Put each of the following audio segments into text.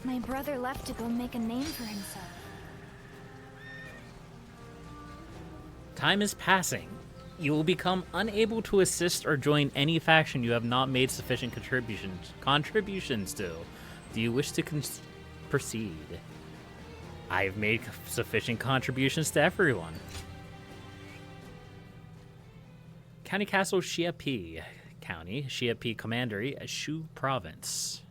My brother left to go make a name for himself. Time is passing. You will become unable to assist or join any faction you have not made sufficient contributions to. Do you wish to proceed? I have made sufficient contributions to everyone. County Castle Shiapi County, Shiapi Commandery, Shu Province.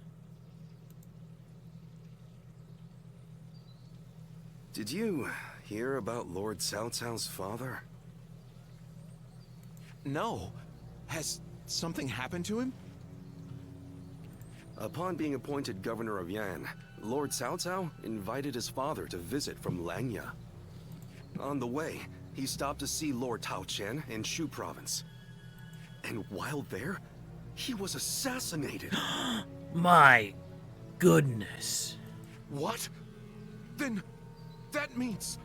Did you hear about Lord Cao Cao's father? No. Has something happened to him? Upon being appointed governor of Yan, Lord Cao Cao invited his father to visit from Lanya. On the way, he stopped to see Lord Tao Qian in Shu Province. And while there, he was assassinated. My goodness. What? Then that means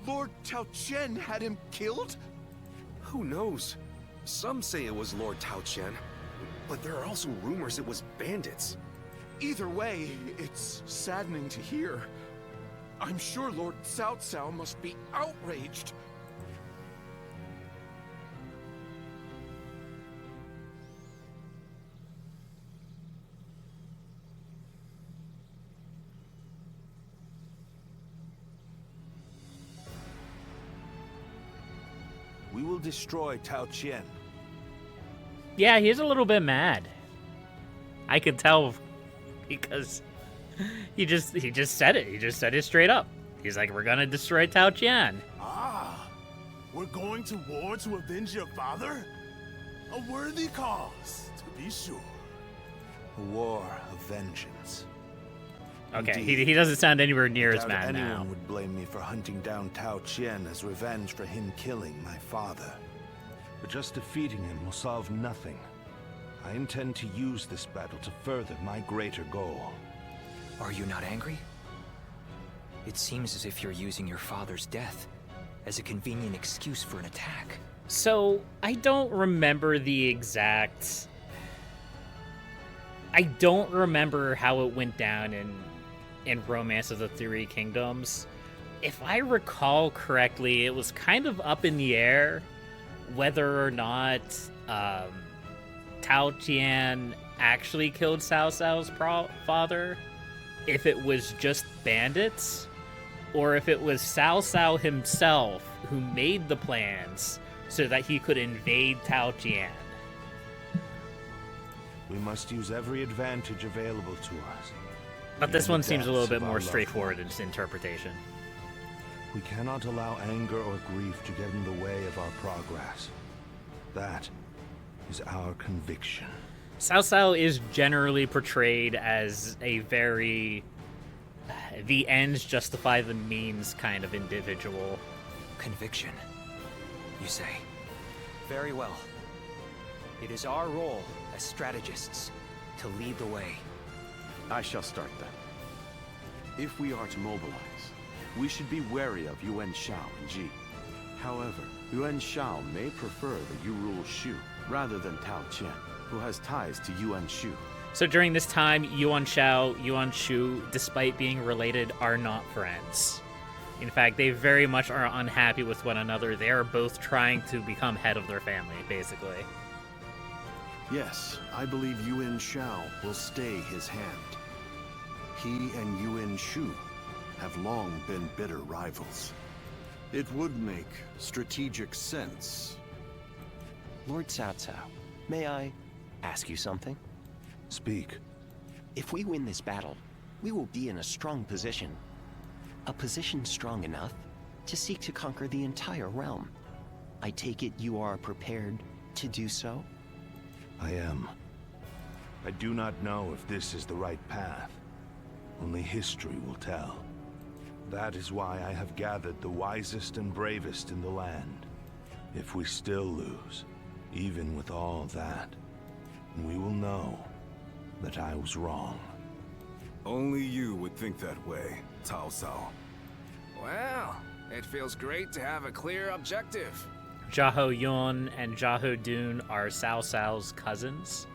Lord Tao Qian had him killed? Who knows? Some say it was Lord Tao Qian, but there are also rumors it was bandits. Either way, it's saddening to hear. I'm sure Lord Cao Cao must be outraged. We will destroy Tao Qian. Yeah, he's a little bit mad. I could tell because he just said it. He just said it straight up. He's like, we're gonna destroy Tao Qian. Ah, we're going to war to avenge your father? A worthy cause, to be sure. A war of vengeance. Okay, Indeed. he doesn't sound anywhere near as Doubt mad anyone now. would blame me for hunting down Tao Qian as revenge for him killing my father. But just defeating him will solve nothing. I intend to use this battle to further my greater goal. Are you not angry? It seems as if you're using your father's death as a convenient excuse for an attack. So, I don't remember the exact... I don't remember how it went down in Romance of the Three Kingdoms. If I recall correctly, it was kind of up in the air whether or not Tao Qian actually killed Cao Cao's father, if it was just bandits, or if it was Cao Cao himself who made the plans so that he could invade Tao Qian. We must use every advantage available to us. But this even one the seems a little deaths bit of our more loved straightforward in ones. its interpretation. We cannot allow anger or grief to get in the way of our progress. That is our conviction. Cao Cao is generally portrayed as a very the ends justify the means kind of individual. Conviction, you say? Very well. It is our role as strategists to lead the way. I shall start then. If we are to mobilize, we should be wary of Yuan Shao and Ji. However, Yuan Shao may prefer that you rule Shu rather than Tao Qian, who has ties to Yuan Shu. So during this time, Yuan Shao, Yuan Shu, despite being related, are not friends. In fact, they very much are unhappy with one another. They are both trying to become head of their family, basically. Yes, I believe Yuan Shao will stay his hand. He and Yuan Shu have long been bitter rivals. It would make strategic sense. Lord Cao Cao, may I ask you something? Speak. If we win this battle, we will be in a strong position. A position strong enough to seek to conquer the entire realm. I take it you are prepared to do so? I am. I do not know if this is the right path. Only history will tell. That is why I have gathered the wisest and bravest in the land. If we still lose, even with all that, we will know that I was wrong. Only you would think that way, Cao Cao. Well, it feels great to have a clear objective. Zhao Yun and Zhao Dun are Cao Cao's cousins.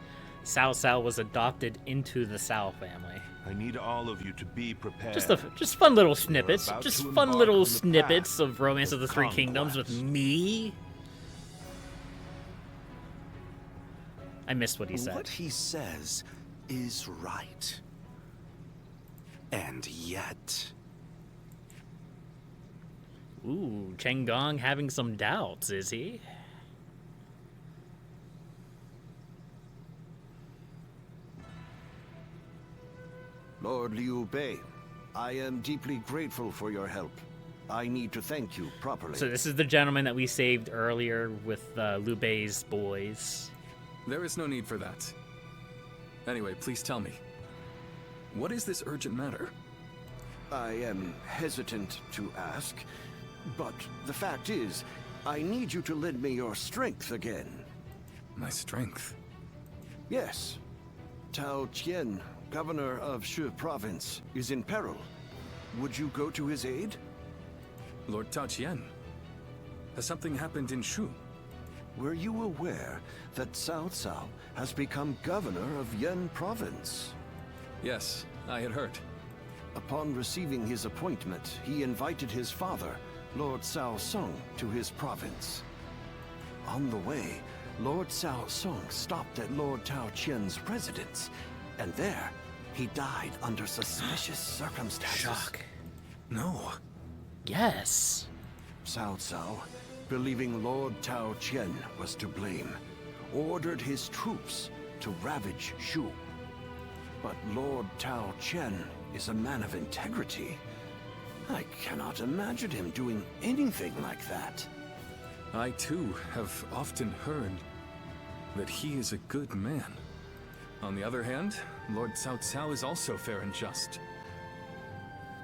Cao Cao was adopted into the Cao family. I need all of you to be prepared. Just fun little snippets. about Just to fun embark little on the snippets path of Romance of the Three conquest. Kingdoms with me. I missed what he said. What he says is right. And yet... Ooh, Cheng Gong having some doubts, is he? Lord Liu Bei, I am deeply grateful for your help. I need to thank you properly. So this is the gentleman that we saved earlier with Liu Bei's boys. There is no need for that. Anyway, please tell me. What is this urgent matter? I am hesitant to ask, but the fact is, I need you to lend me your strength again. My strength? Yes. Tao Qian, governor of Shu province, is in peril. Would you go to his aid? Lord Tao Qian? Has something happened in Shu? Were you aware that Cao Cao has become governor of Yan province? Yes, I had heard. Upon receiving his appointment, he invited his father, Lord Cao Song, to his province. On the way, Lord Cao Song stopped at Lord Tao Qian's residence, and there, he died under suspicious circumstances. Shock. No. Yes. Cao Cao, believing Lord Tao Qian was to blame, ordered his troops to ravage Shu. But Lord Tao Qian is a man of integrity. I cannot imagine him doing anything like that. I too have often heard that he is a good man. On the other hand, Lord Cao Cao is also fair and just.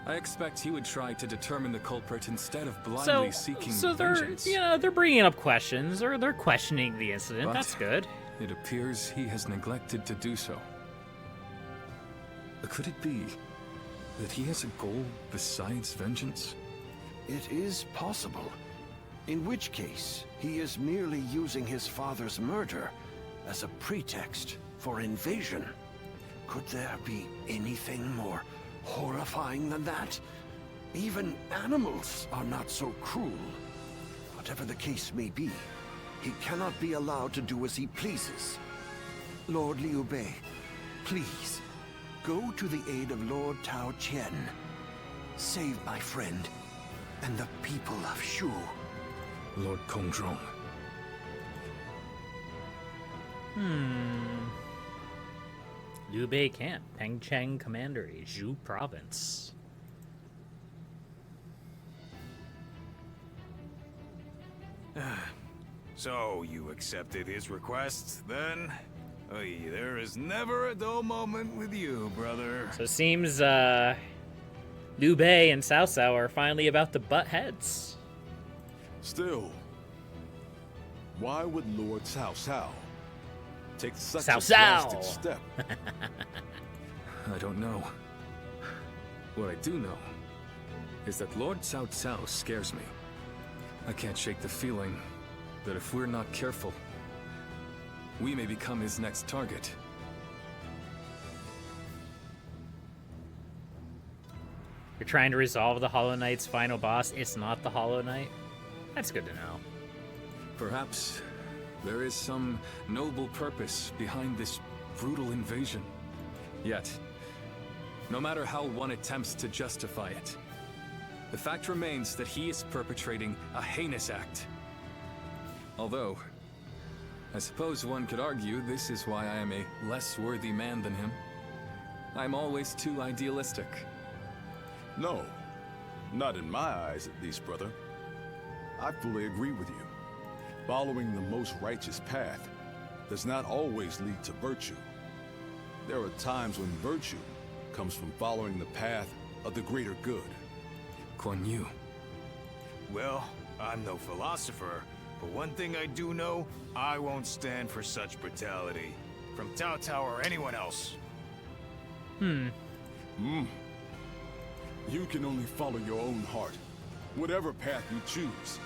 I expect he would try to determine the culprit instead of blindly seeking vengeance. They're bringing up questions, or they're questioning the incident. But That's good. It appears he has neglected to do so. Could it be that he has a goal besides vengeance? It is possible. In which case, he is merely using his father's murder as a pretext for invasion. Could there be anything more horrifying than that? Even animals are not so cruel. Whatever the case may be, he cannot be allowed to do as he pleases. Lord Liu Bei, please, go to the aid of Lord Tao Qian. Save my friend and the people of Shu. Lord Kongzhong. Liu Bei Camp, Pengcheng Commandery, Zhu Province. So, you accepted his request, then? Oy, there is never a dull moment with you, brother. So it seems Liu Bei and Cao Cao are finally about to butt heads. Still, why would Lord Cao Cao take such Cao a Cao. drastic step? I don't know. What I do know is that Lord Cao Cao scares me. I can't shake the feeling that if we're not careful, we may become his next target. You're trying to resolve the Hollow Knight's final boss. It's not the Hollow Knight. That's good to know. Perhaps there is some noble purpose behind this brutal invasion. Yet, no matter how one attempts to justify it, the fact remains that he is perpetrating a heinous act. Although, I suppose one could argue this is why I am a less worthy man than him. I'm always too idealistic. No, not in my eyes at least, brother. I fully agree with you. Following the most righteous path does not always lead to virtue. There are times when virtue comes from following the path of the greater good. Kuan Yu. Well, I'm no philosopher, but one thing I do know, I won't stand for such brutality. From Cao Cao or anyone else. You can only follow your own heart. Whatever path you choose,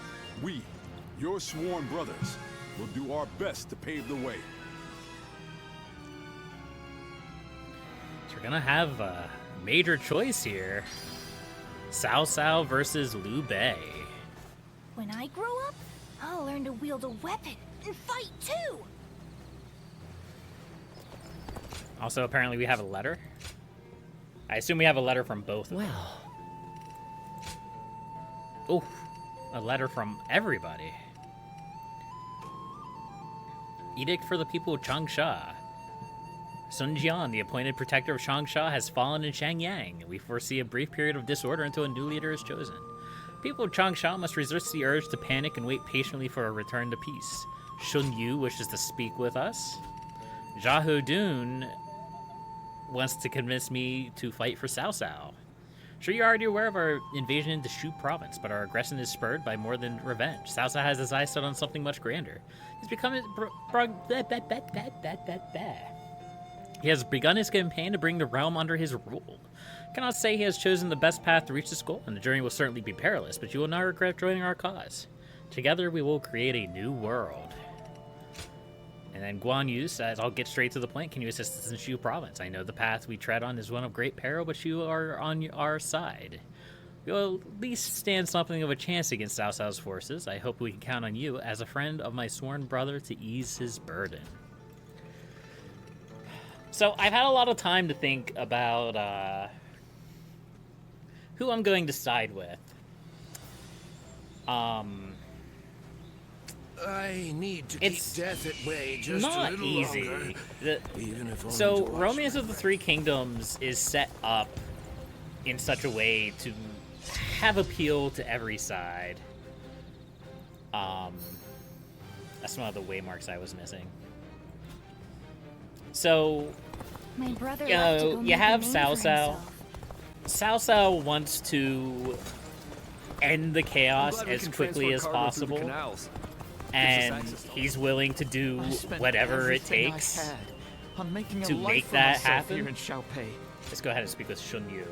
we, your sworn brothers, will do our best to pave the way. gonna have a major choice here. Cao Cao versus Liu Bei. When I grow up, I'll learn to wield a weapon and fight too. Also, apparently we have a letter. I assume we have a letter from both of them. Oh, a letter from everybody. Edict for the people of Changsha. Sun Jian, the appointed protector of Changsha, has fallen in Shangyang. We foresee a brief period of disorder until a new leader is chosen. People of Changsha must resist the urge to panic and wait patiently for a return to peace. Shun Yu wishes to speak with us. Zhao Dun wants to convince me to fight for Cao Cao. Sure, you're already aware of our invasion into Shu province, but our aggression is spurred by more than revenge. Cao Cao has his eyes set on something much grander. He has begun his campaign to bring the realm under his rule. I cannot say he has chosen the best path to reach this goal, and the journey will certainly be perilous, but you will not regret joining our cause. Together, we will create a new world. And then Guan Yu says, I'll get straight to the point. Can you assist us in Shu province? I know the path we tread on is one of great peril, but you are on our side. You'll at least stand something of a chance against Cao Cao's forces. I hope we can count on you as a friend of my sworn brother to ease his burden. So I've had a lot of time to think about who I'm going to side with. I need to It's keep death at bay just a not little easy. longer. Even if only So to watch Romance them of the Three Kingdoms is set up in such a way to have appeal to every side. That's one of the waymarks I was missing. So, My brother you left to know, go you make a have name Cao for Cao. himself. Cao Cao wants to end the chaos as quickly as possible, and he's willing to do whatever it takes to make that happen. Let's go ahead and speak with Shun Yu.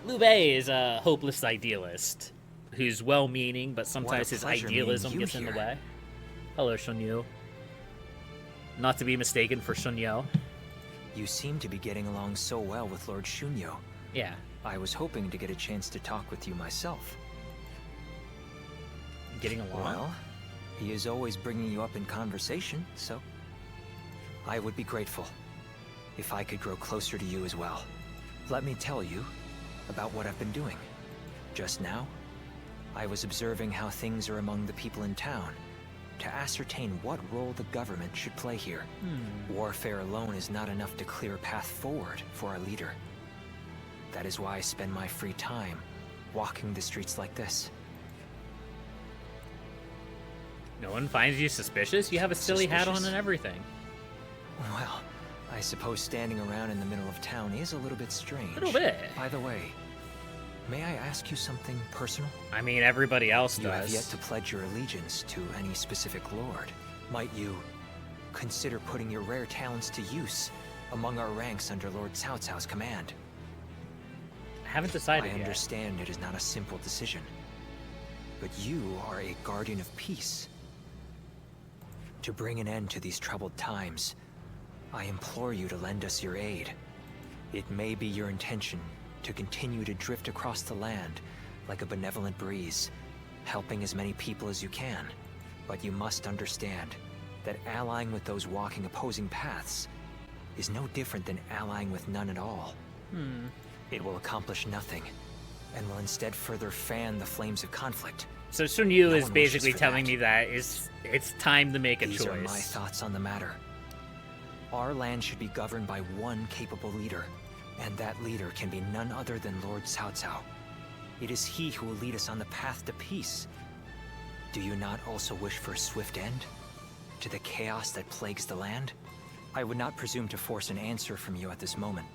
Liu Bei is a hopeless idealist who's well-meaning, but sometimes his pleasure idealism meeting you gets in the here. way. Hello, Shun Yu. Not to be mistaken for Shun Yo. You seem to be getting along so well with Lord Shunyo. Yeah. I was hoping to get a chance to talk with you myself. Getting along? Well, he is always bringing you up in conversation, so I would be grateful if I could grow closer to you as well. Let me tell you about what I've been doing. Just now, I was observing how things are among the people in town to ascertain what role the government should play here. Warfare alone is not enough to clear a path forward for our leader. That is why I spend my free time walking the streets like this. No one finds you suspicious? You have a silly hat on Suspicious? and everything. Well, I suppose standing around in the middle of town is a little bit strange. A little bit. By the way, may I ask you something personal? I mean, everybody else You have does. yet to pledge your allegiance to any specific lord. Might you consider putting your rare talents to use among our ranks under Lord Cao Cao's command? I haven't decided I yet. understand it is not a simple decision, but you are a guardian of peace. To bring an end to these troubled times, I implore you to lend us your aid. It may be your intention to continue to drift across the land like a benevolent breeze, helping as many people as you can. But you must understand that allying with those walking opposing paths is no different than allying with none at all. It will accomplish nothing, and will instead further fan the flames of conflict. So Sun Yu No is one basically wishes for telling that. me that it's time to make a These choice. are my thoughts on the matter. Our land should be governed by one capable leader, and that leader can be none other than Lord Cao Cao. It is he who will lead us on the path to peace. Do you not also wish for a swift end to the chaos that plagues the land? I would not presume to force an answer from you at this moment,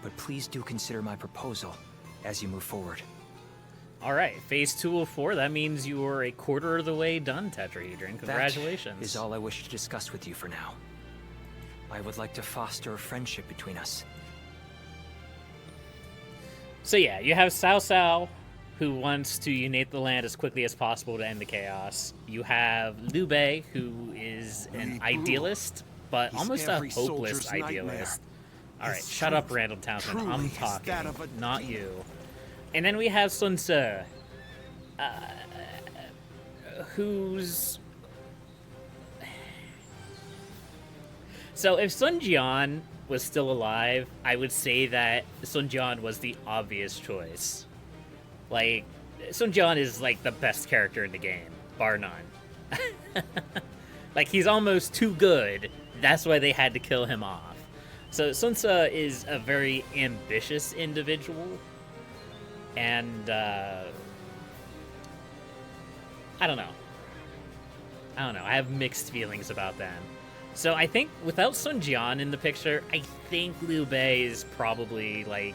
but please do consider my proposal as you move forward. All right, phase 2 of 4. That means you are a quarter of the way done, Tetrahedron. Congratulations. That is all I wish to discuss with you for now. I would like to foster a friendship between us. So yeah, you have Cao Cao, who wants to unite the land as quickly as possible to end the chaos. You have Liu Bei, who is an idealist, but almost a hopeless idealist. Alright, shut up, Randall Townsend. I'm talking, not you. And then we have Sun Tzu, who's... So if Sun Jian was still alive, I would say that Sun Jian was the obvious choice. Like, Sun Jian is, like, the best character in the game, bar none. Like, he's almost too good. That's why they had to kill him off. So Sun Tzu is a very ambitious individual. And, I don't know. I have mixed feelings about them. So I think without Sun Jian in the picture, I think Liu Bei is probably, like,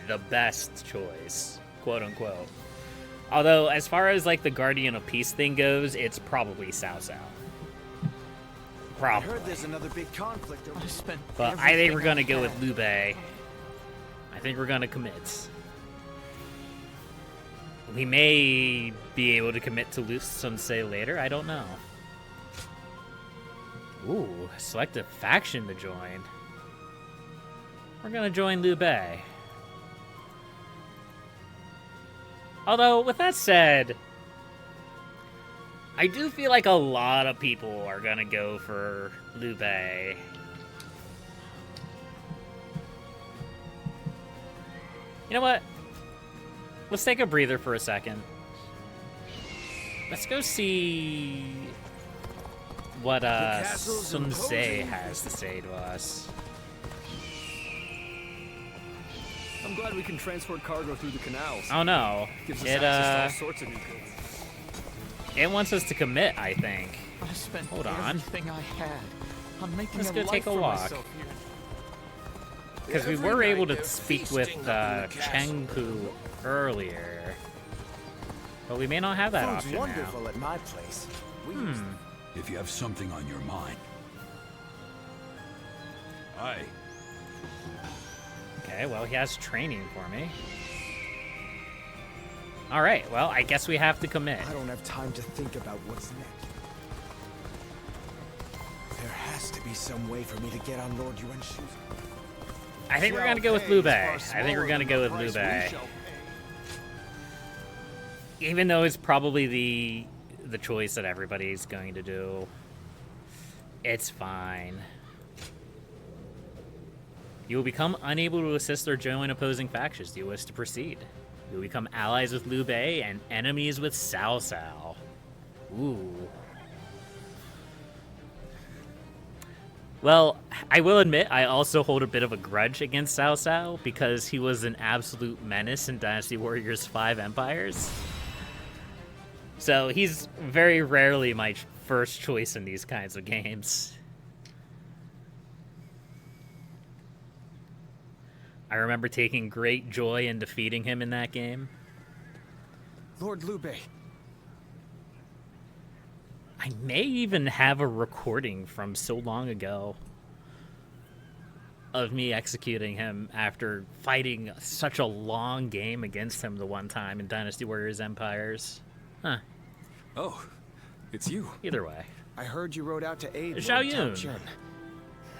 the best choice, quote unquote. Although, as far as, like, the Guardian of Peace thing goes, it's probably Cao Cao. Probably. I heard there's another big conflict. But I think we're gonna go with Liu Bei. I think we're gonna commit. We may be able to commit to Sun Tzu later, I don't know. Ooh, select a faction to join. We're gonna join Liu Bei. Although, with that said, I do feel like a lot of people are gonna go for Liu Bei. You know what? Let's take a breather for a second. Let's go see what Sun Tzu has to say to us. I'm glad we can transport cargo through the canals. Oh no. Gives us access to all sorts of new goods. It wants us to commit, I think. I spent Hold on. everything I had on making Let's a go life take a for walk. myself here. Because we were able to speak with Chengpu earlier. But we may not have that option wonderful now. at my place. If you have something on your mind. Aye. Okay, well, he has training for me. Alright, well, I guess we have to commit. I don't have time to think about what's next. There has to be some way for me to get on Lord Yuan's shoes. I think we're gonna go with Liu Bei. I think we're gonna go with Liu Bei. Even though it's probably the choice that everybody's going to do. It's fine. You will become unable to assist or join opposing factions. Do you wish to proceed? You will become allies with Liu Bei and enemies with Cao Cao. Ooh. Well, I will admit, I also hold a bit of a grudge against Cao Cao because he was an absolute menace in Dynasty Warriors 5 Empires. So he's very rarely my first choice in these kinds of games. I remember taking great joy in defeating him in that game. Lord Liu Bei. I may even have a recording from so long ago of me executing him after fighting such a long game against him the one time in Dynasty Warriors Empires. Huh. Oh, it's you. Either way. I heard you rode out to aid Zhao Lord Yun. Tao Chen.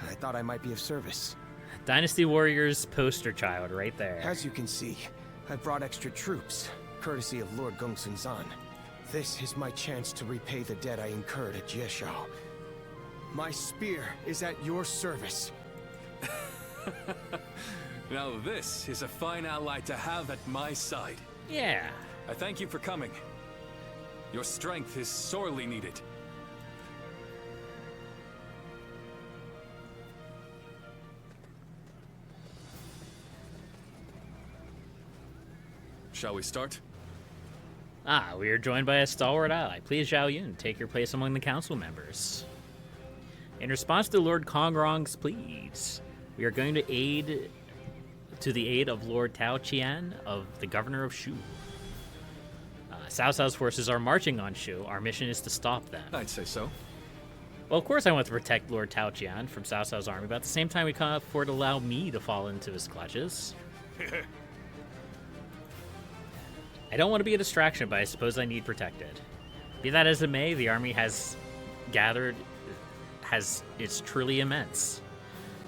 I thought I might be of service. Dynasty Warriors poster child right there. As you can see, I brought extra troops, courtesy of Lord Gongsun Zan. This is my chance to repay the debt I incurred at Jieshao. My spear is at your service. Now this is a fine ally to have at my side. Yeah. I thank you for coming. Your strength is sorely needed. Shall we start? Ah, we are joined by a stalwart ally. Please, Zhao Yun, take your place among the council members. In response to Lord Kongrong's pleas, we are going to aid the aid of Lord Tao Qian of the governor of Shu. Cao Cao's forces are marching on Shu. Our mission is to stop them. I'd say so. Well, of course I want to protect Lord Tao Qian from Cao Cao's army, but at the same time we can't afford to allow me to fall into his clutches. I don't want to be a distraction, but I suppose I need protected. Be that as it may, the army has gathered it's truly immense.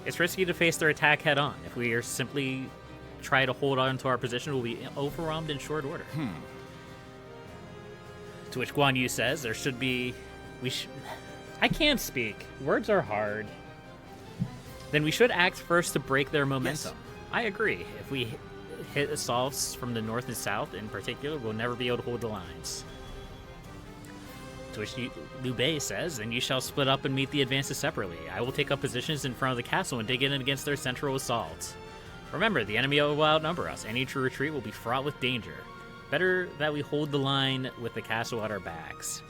It's risky to face their attack head on. If we are simply try to hold on to our position, we'll be overwhelmed in short order. To which Guan Yu says, there should be... I can't speak. Words are hard. Then we should act first to break their momentum. Yes. I agree. If we hit assaults from the north and south in particular, we'll never be able to hold the lines. To which Liu Bei says, then you shall split up and meet the advances separately. I will take up positions in front of the castle and dig in against their central assault. Remember, the enemy will outnumber us. Any true retreat will be fraught with danger. Better that we hold the line with the castle at our backs.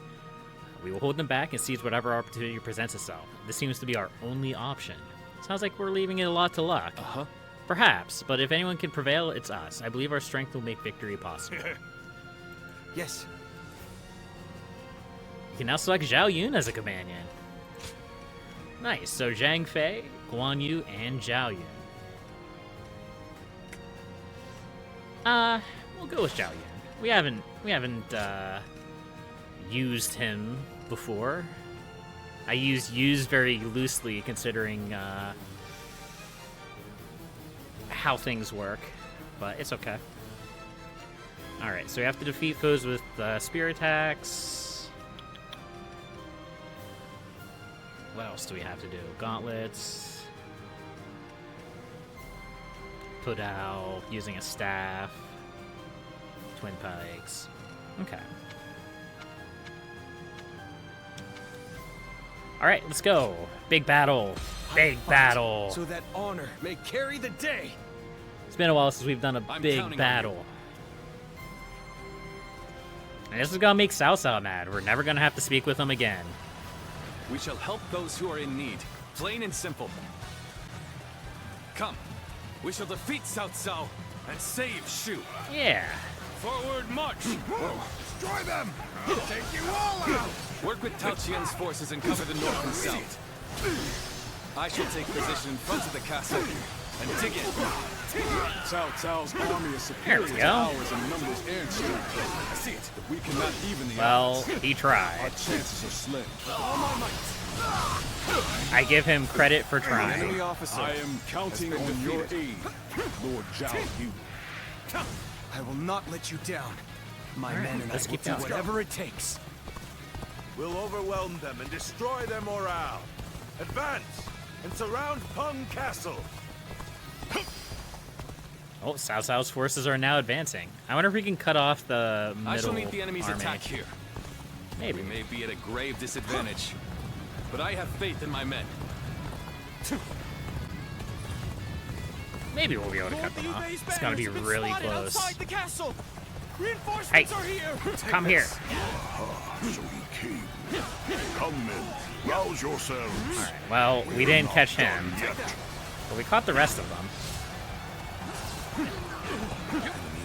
We will hold them back and seize whatever opportunity presents itself. This seems to be our only option. Sounds like we're leaving it a lot to luck. Perhaps, but if anyone can prevail, it's us. I believe our strength will make victory possible. Yes. You can now select Zhao Yun as a companion. Nice, so Zhang Fei, Guan Yu, and Zhao Yun. We'll go with Zhao Yun. We haven't used him before. I use very loosely considering how things work, but it's okay. Alright, so we have to defeat foes with spear attacks. What else do we have to do? Gauntlets. Put out using a staff. Twin pikes. Okay. Alright, let's go. Big battle. Big battle. So that honor may carry the day. It's been a while since we've done a big battle. And this is gonna make Cao Cao mad. We're never gonna have to speak with him again. We shall help those who are in need. Plain and simple. Come. We shall defeat Cao Cao and save Shu. Yeah. Forward march! Destroy them! I'll take you all out! Work with Tao Qian's forces and cover the north and south. I shall take position in front of the castle and dig in. Cao Cao's army is superior to ours in numbers and strength. I see it. If we cannot even the Well, odds, he tried. our chances are slim. All my might. I give him credit for trying. Enemy officer. I am counting on your aid, Lord Zhao Yu. I will not let you down. My men and I let's will keep do going. whatever it takes. We'll overwhelm them and destroy their morale. Advance and surround Peng Castle. Oh, Cao Cao's forces are now advancing. I wonder if we can cut off the middle I shall meet the enemy's army. attack here. Maybe. We may be at a grave disadvantage, but I have faith in my men. Maybe we'll be able to cut them off. It's gonna be really close. The castle. Hey, Reinforcements are here. come here. So he came. Come in, rouse yourselves. Alright, well, we didn't catch him, but we caught the rest of them.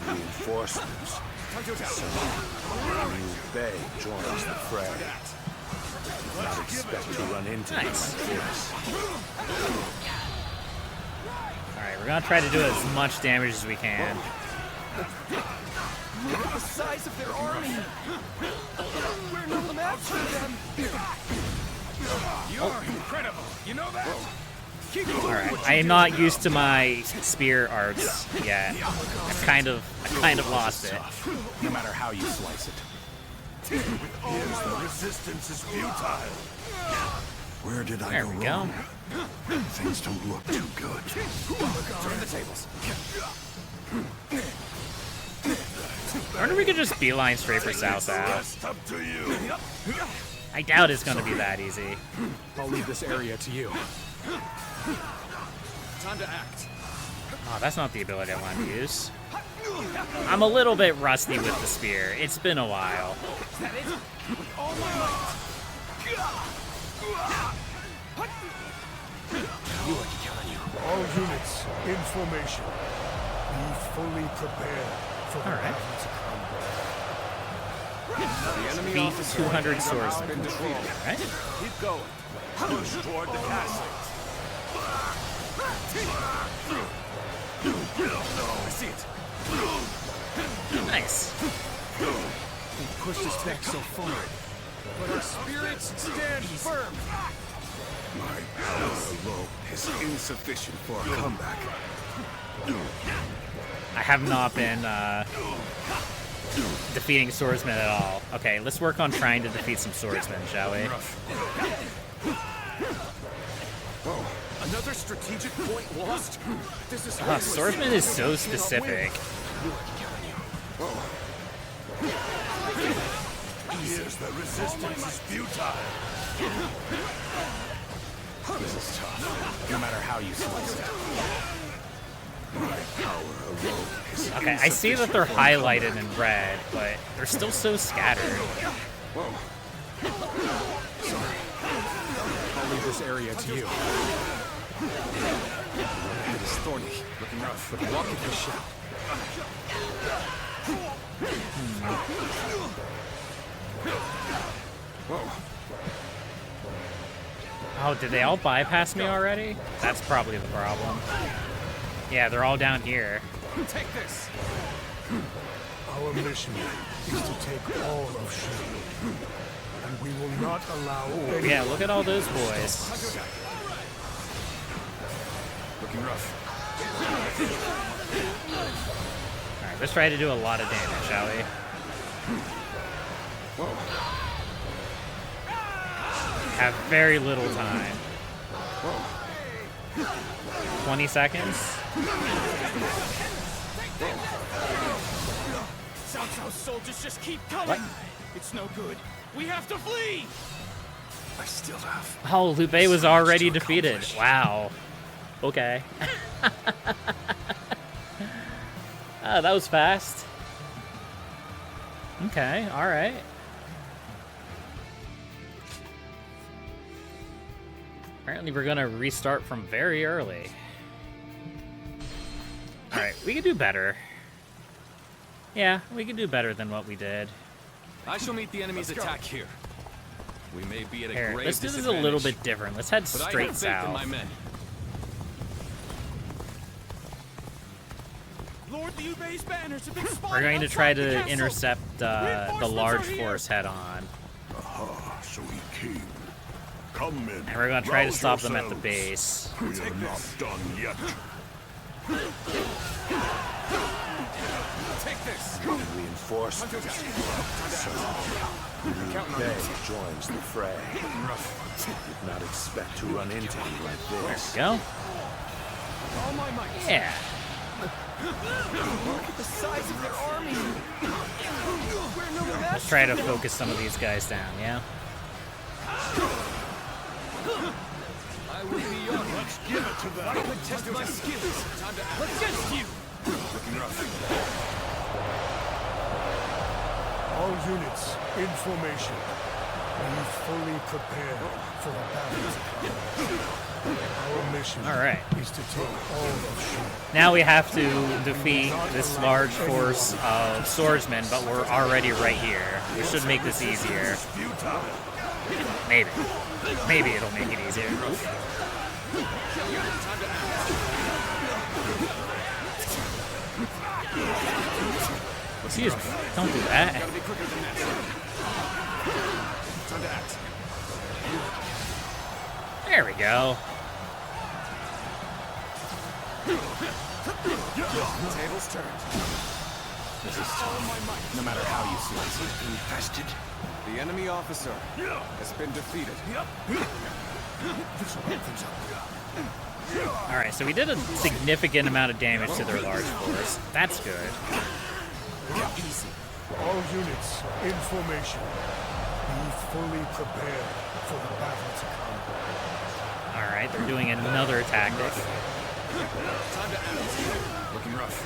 Reinforcements. Liu Bei joins the fray. Did not expect to run into him Nice. like this. Alright, we're gonna try to do as much damage as we can. Look at the size of their army. We're not the match for them. You're incredible. You know that? Alright, I am not used to my spear arts yet. I kind of lost it. No matter how you slice it. The resistance is futile. Where did I There go we wrong? go. Things don't look too good. Turn the tables. I wonder if we could just beeline straight for Cao Cao. Rest up to you. I doubt it's gonna be that easy. I'll leave this area to you. Time to act. Oh, that's not the ability I want to use. I'm a little bit rusty with the spear. It's been a while. Is that it? With all my might. You are to kill you. All units, in formation. Be fully prepared for the Alright. battle to come. The enemy Beat officers 200 have swordsmen. been defeated. Right? Keep going. Push toward the castle. I see it. Nice. pushed us back so far, but our spirits stand firm. My power alone is insufficient for a comeback. I have not been defeating swordsmen at all. Okay, let's work on trying to defeat some swordsmen, shall we? Another strategic point lost. This is swordsman is so specific. Here's the resistance is futile. This is tough, no matter how you slice it. My power alone is Okay, I see that they're highlighted in red, but they're still so scattered. I'll leave this area to you. It is thorny, looking rough, but walk it with shout. Oh, did they all bypass me already? That's probably the problem. Yeah, they're all down here. Take this. Our mission is to take all of Shu, and we will not allow. Yeah, look at all those boys. Looking rough. Alright, let's try to do a lot of damage, shall we? Have very little time. 20 seconds? Cao Cao's soldiers just keep coming. It's no good. We have to flee. I still have. Oh, Lupe was already defeated. Wow. Okay. Oh, that was fast. Okay, alright. Apparently we're gonna restart from very early. Alright, we can do better. Yeah, we can do better than what we did. I shall meet the enemy's attack here. We may be at a Here, grave let's do this a little disadvantage, bit different. Let's head but I straight have faith in south. my men. Lord Liu Bei's banners have been spotted. We're going to try outside the to castle. intercept the Reinforcements large are here. force head on. Aha, so he came. Come in. And we're going to try to Rouse stop them at the yourselves. base. We are not done yet. Take this. Reinforcements. Liu Bei joins the fray. Did not expect to run into you like this. Go. All my might. Yeah. Look at the size of their army. We're no match. Let's try to focus some of these guys down, yeah? I will be young. Let's give it to them. I could test my skills. Time to act. Against you. Looking rough. All units in formation. Be fully prepared for the battle. Our mission Alright. is to take all of Shu. Now we have to defeat this large force of swordsmen, but we're already right here. We should make this easier. Maybe. Maybe it'll make it easier. Excuse me. Don't do that. Gotta be quicker than that. Time to act. There we go. Tables turned. This is tough, no matter how you slice it. Infested. The enemy officer has been defeated. Alright, so we did a significant amount of damage to their large force. That's good. Easy. All units in formation. Be fully prepared for the battle to come. Alright, they're doing another tactic. Time to act. Looking rough.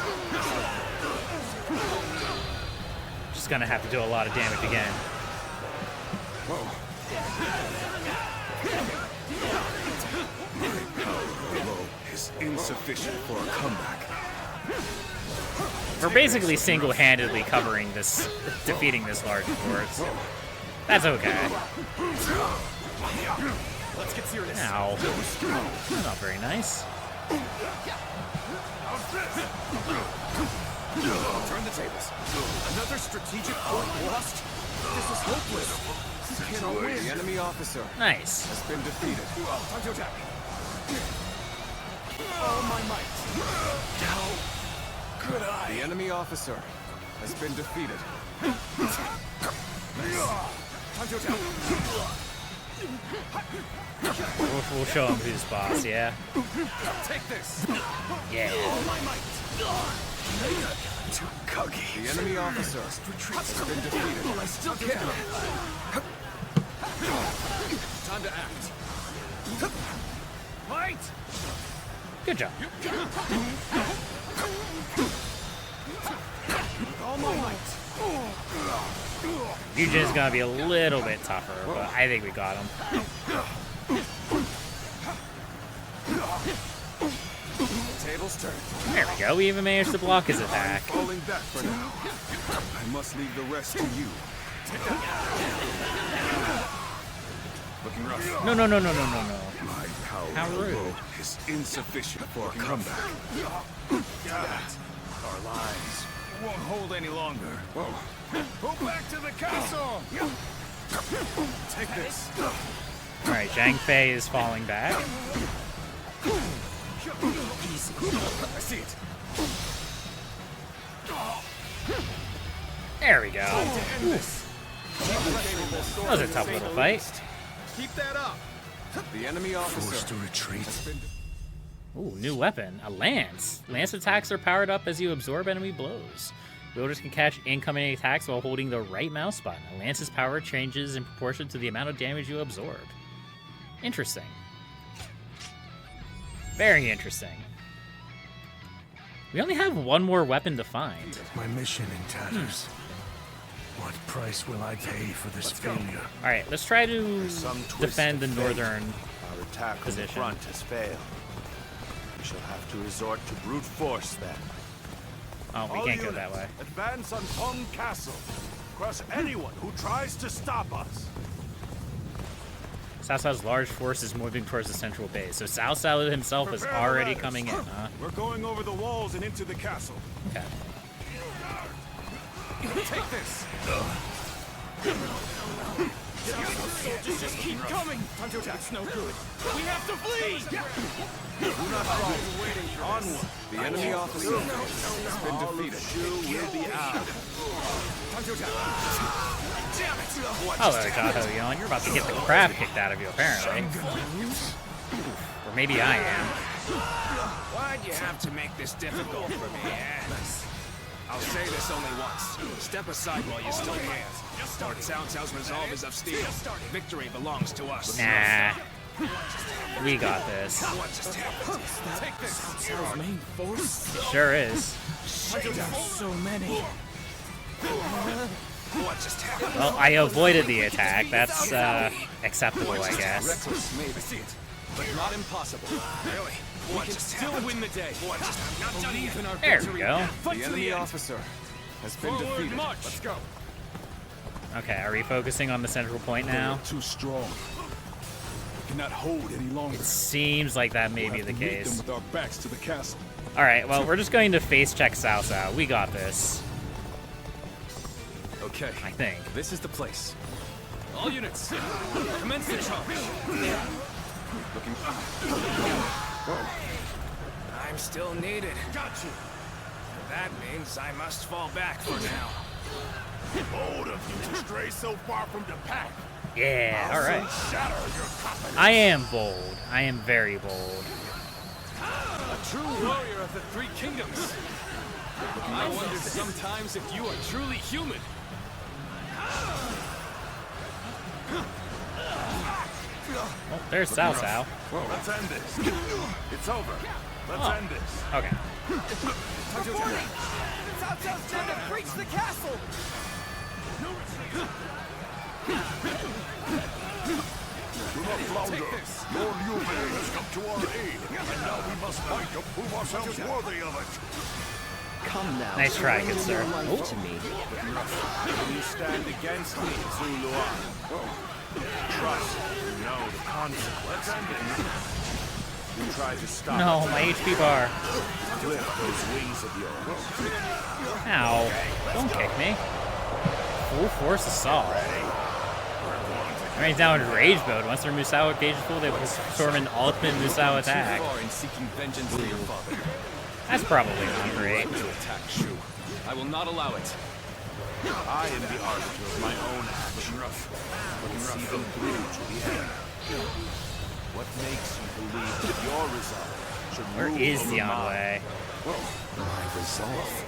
Just gonna have to do a lot of damage again. My power alone is insufficient for a comeback. We're basically single-handedly covering this, defeating this large force. That's okay. Let's get serious. Ow. Not very nice. Turn the tables. Another strategic point lost. This is hopeless. You cannot win. The enemy officer Nice. has been defeated. Time to attack. All my might. How could I? The enemy officer has been defeated. Time to attack. We'll show him who's boss, yeah? Take this. Yeah. All my might. Too cocky. The enemy officer has been defeated. Well, I still can. Time to act. Fight! Good job. All my might. Eugen's gonna be a little bit tougher, but I think we got him. Tables turn. There we go. We even managed to block his attack. Falling back for now. I must leave the rest to you. Looking rough. No. My power How rude. alone is insufficient for a comeback. Our lives won't hold any longer. Whoa. Go back to the castle! Take this. Alright, Zhang Fei is falling back. Easy. I see it. There we go. End this. That was a tough little fight. Keep that up. The enemy officer. Forced to retreat. Ooh, new weapon. A lance. Lance attacks are powered up as you absorb enemy blows. Wielders can catch incoming attacks while holding the right mouse button. A lance's power changes in proportion to the amount of damage you absorb. Interesting. Very interesting. We only have one more weapon to find. My mission in tatters. What price will I pay for this failure? Alright, let's try to Some twist defend the of fate. northern Our attack on the position. front has failed. We shall have to resort to brute force then. Oh, we All can't go units, that way. Advance on Tong Castle. Crush anyone who tries to stop us. Cao Cao's large force is moving towards the central base, so Cao Cao himself is Prepare already ladders. coming in, huh? We're going over the walls and into the castle. Okay. Take this. Soldiers just keep coming. Time to attack. It's no good. We have to flee. Do not fight. Onward. The enemy officer has been defeated. Shu will be out. Time to attack. Damn it! Hello, Tahoe Yon. You're about to get the crap kicked out of you, apparently. Or maybe I am. Why'd you have to make this difficult for me, I'll say this only once. Step aside while you still can. Lord Cao Cao's resolve is of steel. Victory belongs to us. Nah. We got this. What just happened? Take this. Cao Cao's main force? It sure is. So many. What just happened? Well, I avoided the attack. That's, acceptable, I guess. Reckless, maybe. I see it, but not impossible. Really? We can still win the day. Not believe in our There we victory. go. The enemy officer has been defeated. Let's go. Okay, are we focusing on the central point now? Too strong. We cannot hold any longer. It seems like that may We'll be have the to meet them case. with our backs to the castle. Alright, well, we're just going to face check Cao Cao. We got this, Okay, I think. this is the place. All units, commence the charge. I'm still needed. Got you. That means I must fall back for now. Bold of you to stray so far from the pack. Yeah, alright. Shatter your confidence. I am bold. I am very bold. A true warrior of the Three Kingdoms. I wonder sometimes if you are truly human. Oh, there's Cao Cao. Let's end this. It's over. Let's end this. Okay. Warning! Cao Cao's trying to breach the castle! Do not flounder. Your Liu Bei has come to our aid, and now we must fight to prove ourselves worthy of it. Come now. Nice try, good sir. Your life Oh. to me. You stand against me, Zuluan. Trust and know the consequences. You try to stop No, it. my HP bar. Flip those wings of yours. Ow. Don't kick me. Full force assault. Right down in rage mode. Once their Musou gauge is full, they will perform an ultimate Musou attack. In seeking vengeance for your father. That's probably not great. To attack Shu. I will not allow it. I am the arbiter of my own action. See them through to the end. What makes you believe that your resolve should Where rule is over the on mine? way? My resolve.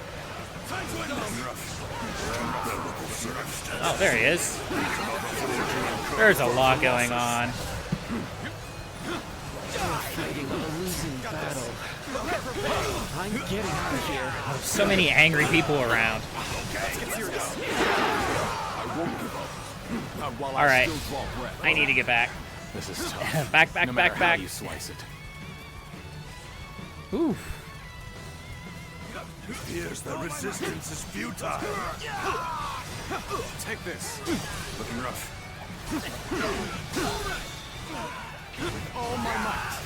Oh, there he is. There's a lot going on. Fighting a losing battle. I'm getting out of here. So many angry people around. All right, I need to get back. This is tough. back. No matter how you slice it. Ooh. Here's the resistance is futile. Take this. Looking rough. With all my might.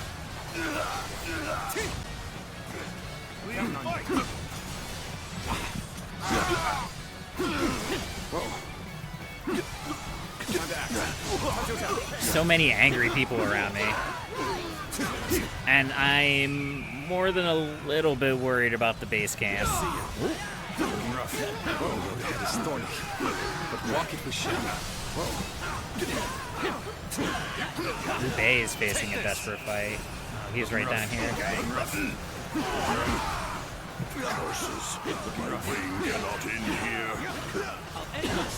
So many angry people around me. And I'm more than a little bit worried about the base camp. Looking rough. Whoa, the head is thorny. But walk it with shame. Liu Bei is facing a desperate fight. Oh, he's right down here. Curses. My wing cannot end here. I'll end this.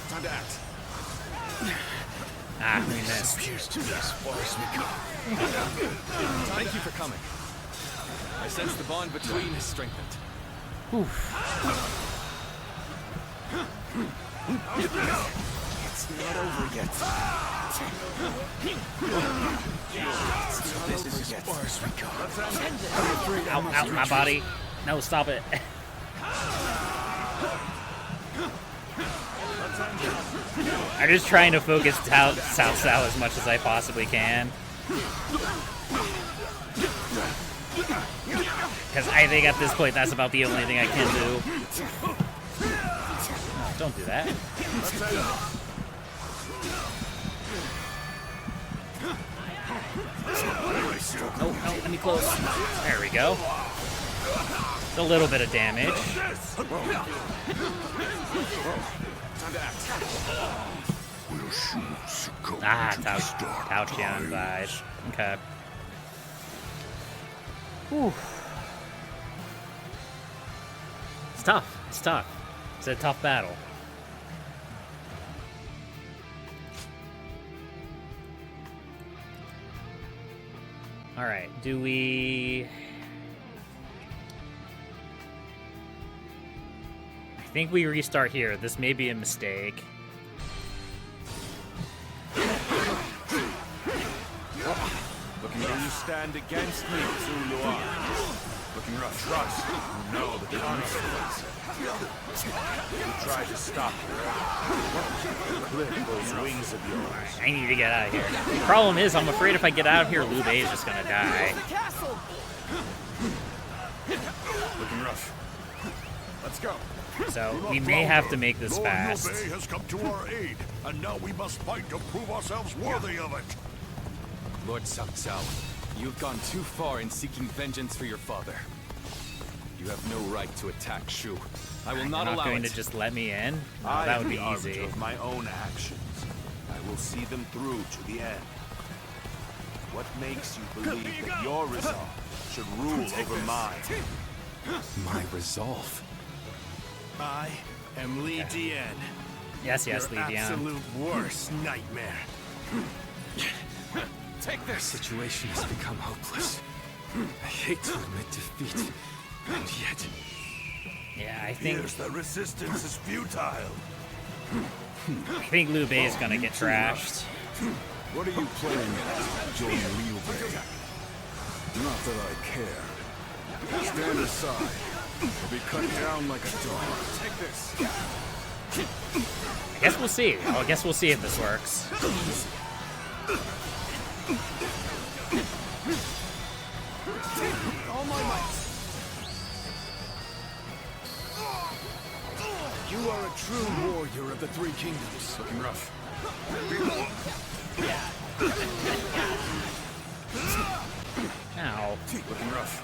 Time to act. Ah, we missed. Appears to be as far as we come. Thank you for coming. I sense the bond between has strengthened. It's not over yet. This is as far as we go. Ow, my body. No, stop it. I'm just trying to focus South as much as I possibly can. Because I think at this point that's about the only thing I can do. Oh, don't do that. Oh, let me close. There we go. It's a little bit of damage. Ah, Tao Qian died. Okay. Whew. It's tough. It's tough. It's a tough battle. All right. Do we? I think we restart here. This may be a mistake. Looking you stand against me, Zuluar. Looking rough. Trust. You know the consequences. You try to stop me. Clip those wings of yours. I need to get out of here. The problem is, I'm afraid if I get out of here, Liu Bei is just gonna die. Looking rough. Let's go. So we may have to make this fast. Lord Liu Bei has come to our aid, and now we must fight to prove ourselves worthy of it. Lord Cao Cao, you've gone too far in seeking vengeance for your father. You have no right to attack Shu. I will not allow it. You're not going to just let me in? No, I that would am be the arbiter easy. of my own actions. I will see them through to the end. What makes you believe that your resolve should rule over mine? My resolve. I am Li Dian. Yes, Your Li Dian. absolute worst nightmare. Take this! The situation has become hopeless. I hate to admit defeat, and yet... Yeah, I think... Here's the resistance is futile. I think Liu Bei is gonna get trashed. What are you planning to join Liu Bei? Not that I care. Stand aside, or be cut down like a dog. Take this! I guess we'll see. I guess we'll see if this works. All my might. true warrior of the Three Kingdoms. Looking rough. Ow. Looking rough.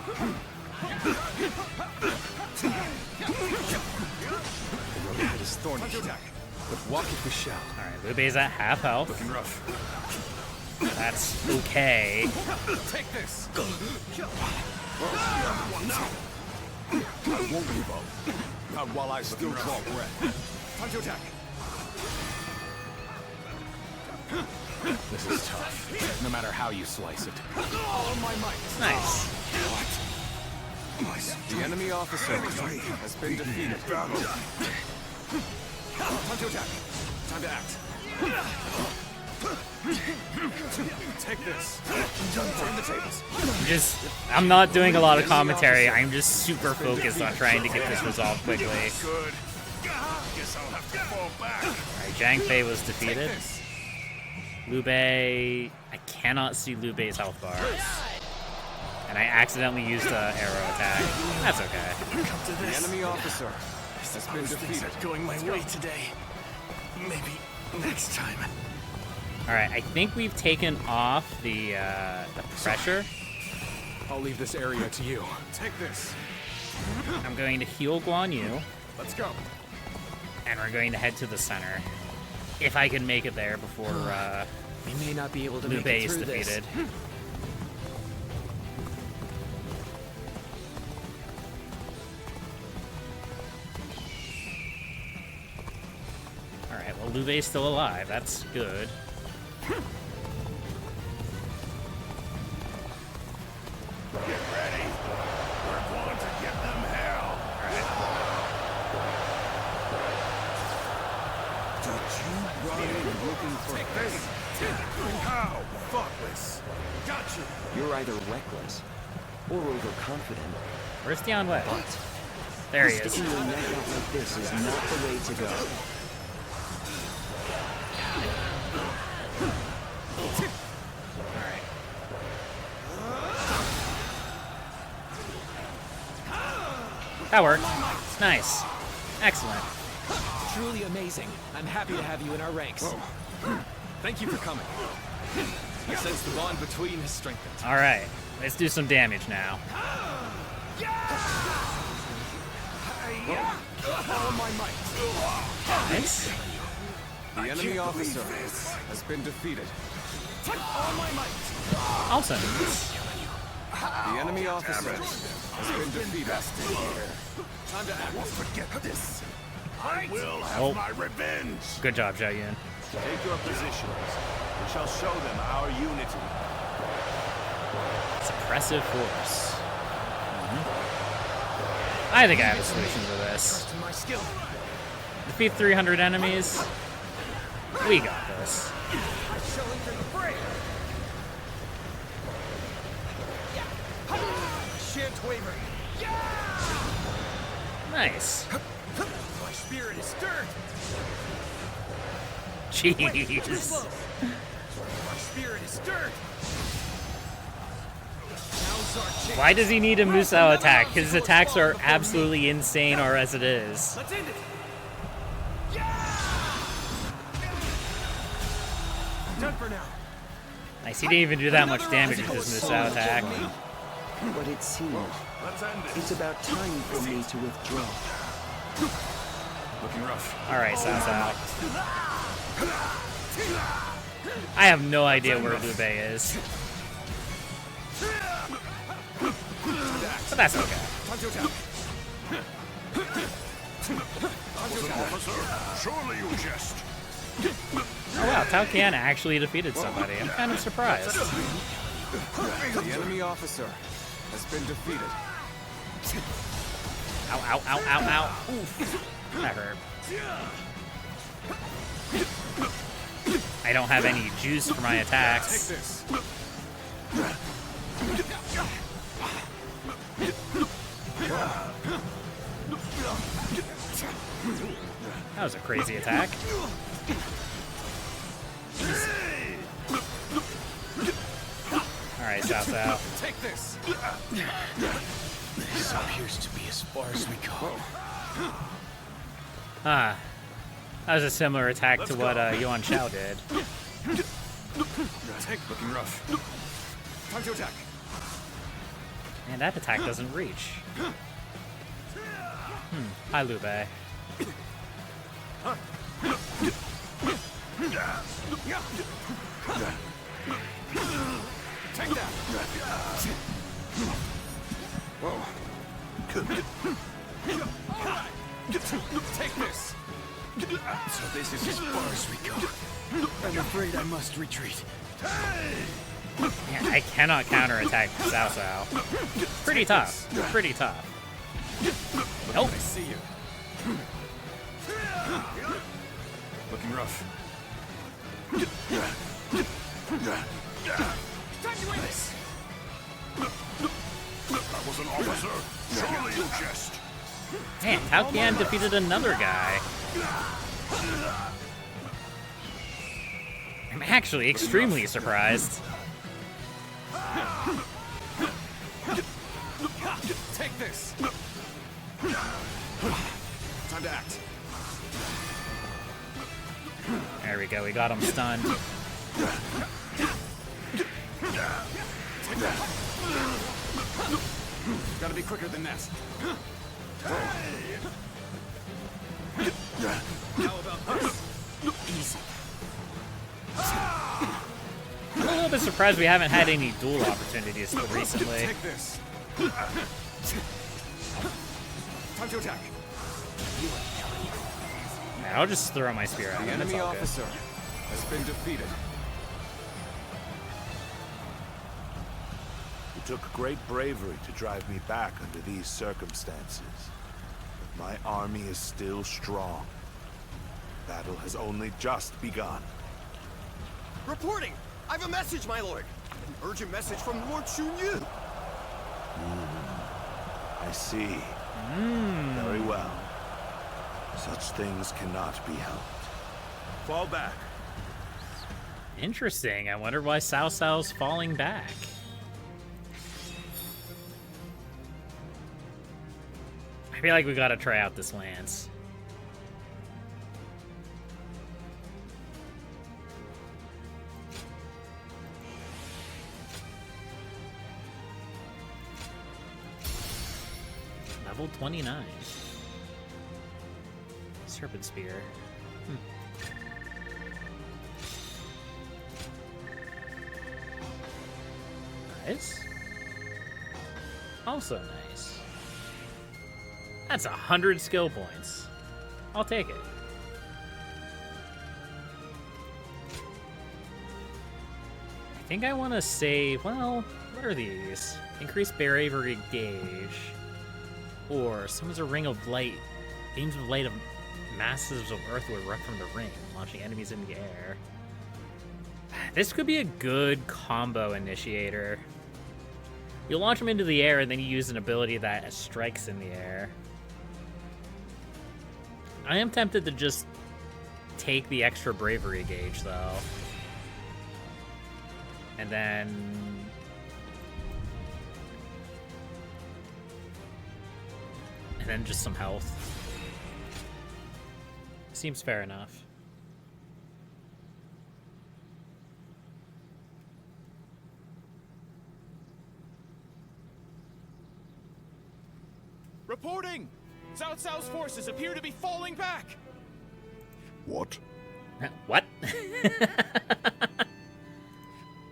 The road ahead is thorny, but walk it we shall. Alright, Lube's at half health. Looking rough. That's okay. Take this. I won't give up. Not while I still draw breath. Time to attack. This is tough. No matter how you slice it. All my might. Nice. The enemy officer has been defeated. Time to attack. Time to act. Take this. Turn the tables. I'm not doing a lot of commentary. I'm just super focused on trying to get this resolved quickly. Good. Guess I'll have to fall back. Alright, Zhang Fei was defeated. Liu Bei... I cannot see Liu Bei's health bar. And I accidentally used an arrow attack. That's okay. The enemy officer has been defeated. Going my way today. Maybe next time. Alright, I think we've taken off the pressure. I'll leave this area to you. Take this. I'm going to heal Guan Yu. Let's go. And we're going to head to the center. If I can make it there before We may not be able to Liu make Bei it is through defeated. this. Alright, well, Liu Bei's still alive. That's good. Get ready. We're going to give them hell. Did you run in looking for this? How? Thoughtless. Got you. You're either reckless or overconfident. Where's Dion Wei? But There he is. sticking your neck out like this is not the way to go. Alright. That worked. Nice. Excellent. Truly amazing. I'm happy to have you in our ranks. Thank you for coming. I sense the bond between has strengthened. Alright. Let's do some damage now. All my might. Nice. The enemy officer has been defeated. All my might. Awesome. The enemy officer has been defeated. Time to act. Forget this. I will have Oh. my revenge. Good job, Zhao Yun. Take your positions. We shall show them our unity. Suppressive force. I think I have a solution for this. To my skill. Defeat 300 enemies. We got this. I shall enter the fray. Shan't waver. Nice. My spirit is stirred. Jeez. My spirit is stirred. Now's our chance. Why does he need a Musou attack? His attacks are absolutely insane or as it is. Let's end it. Done for now. Nice, he didn't even do that much damage with his Musou attack. But it seems Let's end it. it's about time for me to withdraw. Looking rough. Alright, Cao Cao. I have no idea where Liu Bei is. But that's okay. Time to attack. Surely you jest. Oh wow, Tao Qian actually defeated somebody. I'm kind of surprised. The enemy officer has been defeated. Ow, ow, ow, ow, ow. Oof. That hurt. I don't have any juice for my Take attacks. this. That was a crazy attack. Alright, Cao Cao. Take this. This appears to be as far as we go. Ah, That was a similar attack to what Yuan Shao did. Looking rough. Time to attack. Man, that attack doesn't reach. Hi, Liu Bei. Take that. Whoa. Take this. So this is as far as we go. I'm afraid I must retreat. Man, I cannot counterattack Cao Cao. Pretty tough. Pretty tough. Nope. I see you. Looking rough. Time to win this. That was an officer. Surely you jest. Man, Tao Qian defeated another guy. I'm actually extremely surprised. Take this. Time to act. There we go, we got him stunned. Gotta be quicker than that. How about this? Easy. I'm a little bit surprised we haven't had any duel opportunities recently. Take this. Time to attack. Man, I'll just throw my spear at The him. It's enemy all good. officer has been defeated. It took great bravery to drive me back under these circumstances. But my army is still strong. Battle has only just begun. Reporting! I've a message, my lord! An urgent message from Lord Chunyu! I see. Very well. Such things cannot be helped. Fall back. Interesting. I wonder why Cao Cao's falling back. I feel like we gotta try out this lance. Level 29. Serpent Spear. Nice. Also nice. That's 100 skill points. I'll take it. I think I want to save, well, what are these? Increase bravery gauge. Or summons a ring of light. Beams of light of masses of earth will erupt from the ring, launching enemies in the air. This could be a good combo initiator. You launch them into the air, and then you use an ability that strikes in the air. I am tempted to just take the extra bravery gauge, though. And then... just some health. Seems fair enough. Reporting! Cao Cao's forces appear to be falling back! What? What?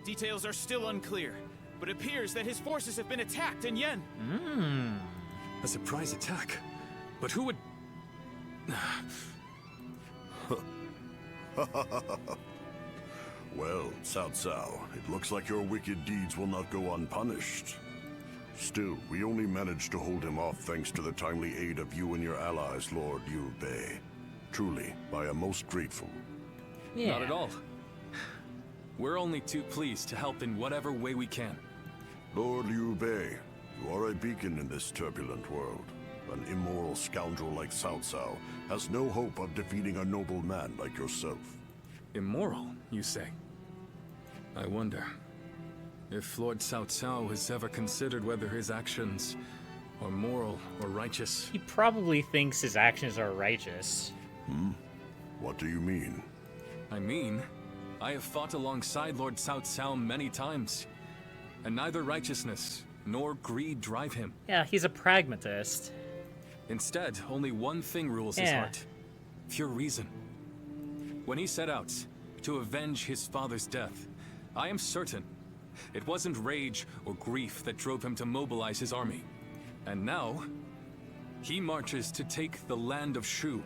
Details are still unclear, but it appears that his forces have been attacked in Yen. A surprise attack? But who would... Well, Cao Cao, it looks like your wicked deeds will not go unpunished. Still, we only managed to hold him off thanks to the timely aid of you and your allies, Lord Liu Bei. Truly, I am most grateful. Yeah. Not at all. We're only too pleased to help in whatever way we can. Lord Liu Bei, you are a beacon in this turbulent world. An immoral scoundrel like Cao Cao has no hope of defeating a noble man like yourself. Immoral, you say? I wonder if Lord Cao Cao has ever considered whether his actions are moral or righteous. He probably thinks his actions are righteous. What do you mean? I mean, I have fought alongside Lord Cao Cao many times, and neither righteousness nor greed drive him. Yeah, he's a pragmatist. Instead, only one thing rules his heart: pure reason. When he set out to avenge his father's death, I am certain it wasn't rage or grief that drove him to mobilize his army. And now, he marches to take the land of Shu.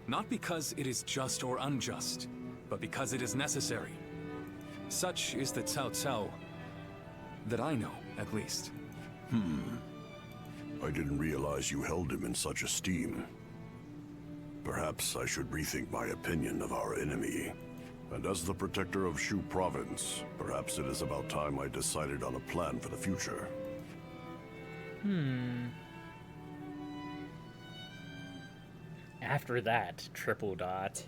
Not because it is just or unjust, but because it is necessary. Such is the Cao Cao that I know, at least. I didn't realize you held him in such esteem. Perhaps I should rethink my opinion of our enemy. And as the protector of Shu province, perhaps it is about time I decided on a plan for the future. After that, triple dot.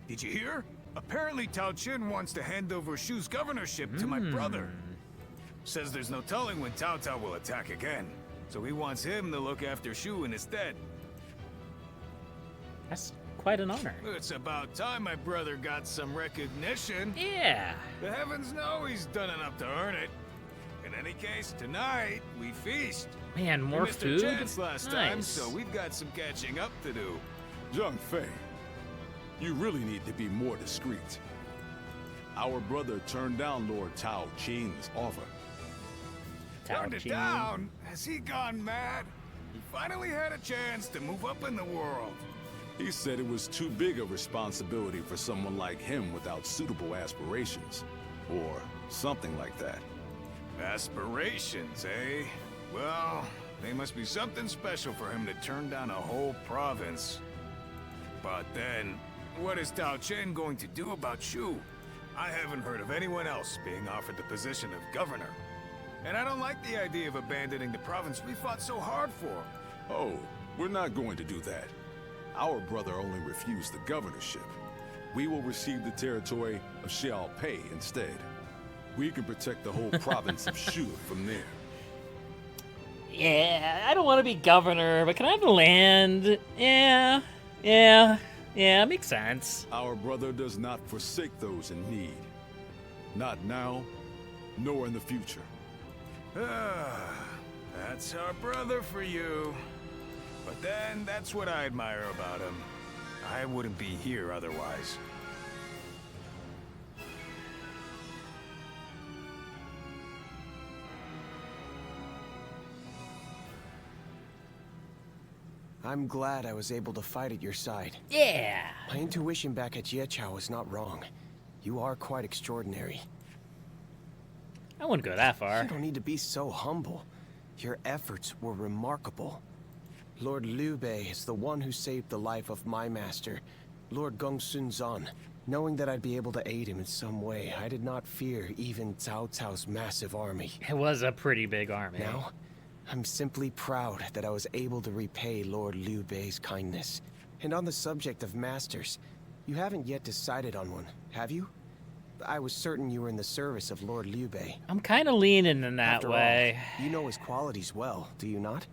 Did you hear? Apparently Tao Chin wants to hand over Shu's governorship to my brother. Says there's no telling when Cao Cao will attack again, so he wants him to look after Shu in his stead. That's quite an honor. It's about time my brother got some recognition. Yeah. The heavens know he's done enough to earn it. In any case, tonight we feast. Man, more we missed food? our chance last time, Nice. so we've got some catching up to do. Zhang Fei, you really need to be more discreet. Our brother turned down Lord Tao Qing's offer. Turned it down? Has he gone mad? He finally had a chance to move up in the world. He said it was too big a responsibility for someone like him without suitable aspirations. Or something like that. Aspirations, eh? Well, they must be something special for him to turn down a whole province. But then, what is Tao Chen going to do about Shu? I haven't heard of anyone else being offered the position of governor. And I don't like the idea of abandoning the province we fought so hard for. Oh, we're not going to do that. Our brother only refused the governorship. We will receive the territory of Xiaopei instead. We can protect the whole province of Shu from there. Yeah, I don't want to be governor, but can I have the land? Yeah, makes sense. Our brother does not forsake those in need. Not now, nor in the future. That's our brother for you. But then, that's what I admire about him. I wouldn't be here otherwise. I'm glad I was able to fight at your side. Yeah! My intuition back at Jieqiao was not wrong. You are quite extraordinary. I wouldn't go that far. You don't need to be so humble. Your efforts were remarkable. Lord Liu Bei is the one who saved the life of my master, Lord Gongsun Zan. Knowing that I'd be able to aid him in some way, I did not fear even Cao Cao's massive army. It was a pretty big army. Now, I'm simply proud that I was able to repay Lord Liu Bei's kindness. And on the subject of masters, you haven't yet decided on one, have you? I was certain you were in the service of Lord Liu Bei. I'm kind of leaning in that After way. all, you know his qualities well, do you not?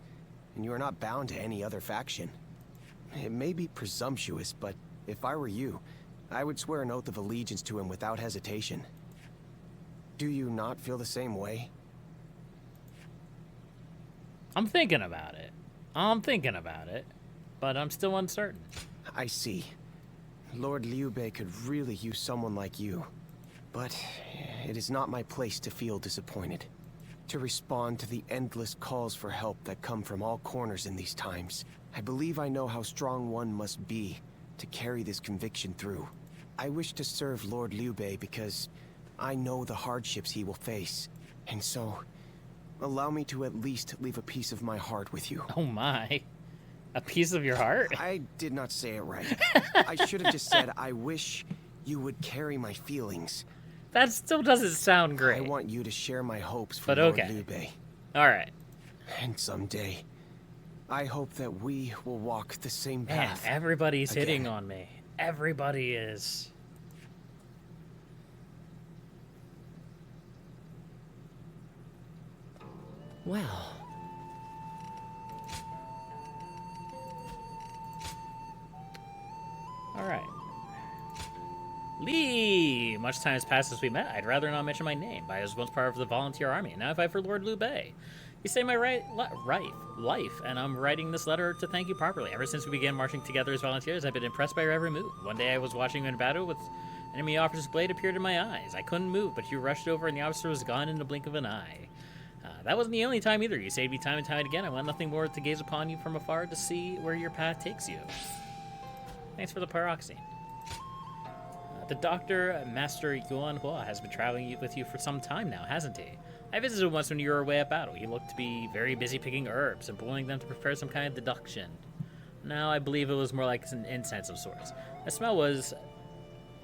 And you are not bound to any other faction. It may be presumptuous, but if I were you, I would swear an oath of allegiance to him without hesitation. Do you not feel the same way? I'm thinking about it. But I'm still uncertain. I see. Lord Liu Bei could really use someone like you. But it is not my place to feel disappointed. To respond to the endless calls for help that come from all corners in these times. I believe I know how strong one must be to carry this conviction through. I wish to serve Lord Liu Bei because I know the hardships he will face. And so, allow me to at least leave a piece of my heart with you. Oh my. A piece of your heart? I did not say it right. I should have just said, I wish you would carry my feelings. That still doesn't sound great. I want you to share my hopes for But Lord okay. Liu Bei. Alright. And someday, I hope that we will walk the same Man, path. everybody's again. hitting on me. Everybody is. Well, Alright. Lee! Much time has passed since we met. I'd rather not mention my name, but I was once part of the volunteer army, and now I fight for Lord Liu Bei. You saved my life, and I'm writing this letter to thank you properly. Ever since we began marching together as volunteers, I've been impressed by your every move. One day I was watching you in battle with enemy officer's blade appeared in my eyes. I couldn't move, but you rushed over and the officer was gone in the blink of an eye. That wasn't the only time either. You saved me time and time again. I want nothing more to gaze upon you from afar to see where your path takes you. Thanks for the pyroxene. The Doctor, Master Yuan Hua, has been traveling with you for some time now, hasn't he? I visited him once when you were away at battle. He looked to be very busy picking herbs and boiling them to prepare some kind of deduction. Now, I believe it was more like an incense of sorts. The smell was...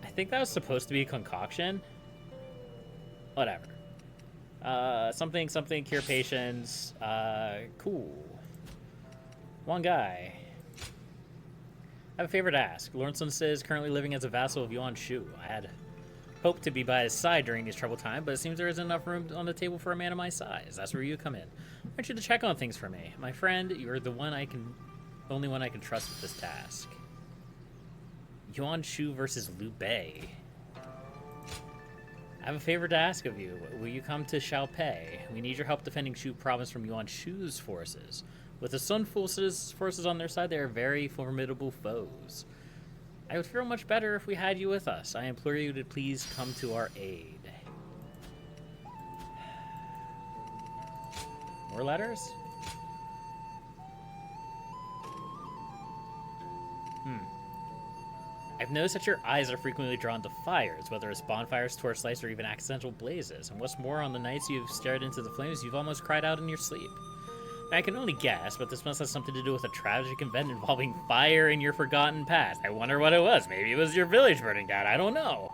I think that was supposed to be a concoction. Whatever. Something, cure patients. Cool. One guy. I have a favor to ask. Lawrence says currently living as a vassal of Yuan Shu. I had hoped to be by his side during these troubled times, but it seems there isn't enough room on the table for a man of my size. That's where you come in. I want you to check on things for me. My friend, you're the only one I can trust with this task. Yuan Shu versus Liu Bei. I have a favor to ask of you. Will you come to Xiaopei? We need your help defending Shu province from Yuan Shu's forces. With the Sun forces on their side, they are very formidable foes. I would feel much better if we had you with us. I implore you to please come to our aid. More letters? I've noticed that your eyes are frequently drawn to fires, whether it's bonfires, torchlights, or even accidental blazes. And what's more, on the nights you've stared into the flames, you've almost cried out in your sleep. I can only guess, but this must have something to do with a tragic event involving fire in your forgotten past. I wonder what it was. Maybe it was your village burning down. I don't know.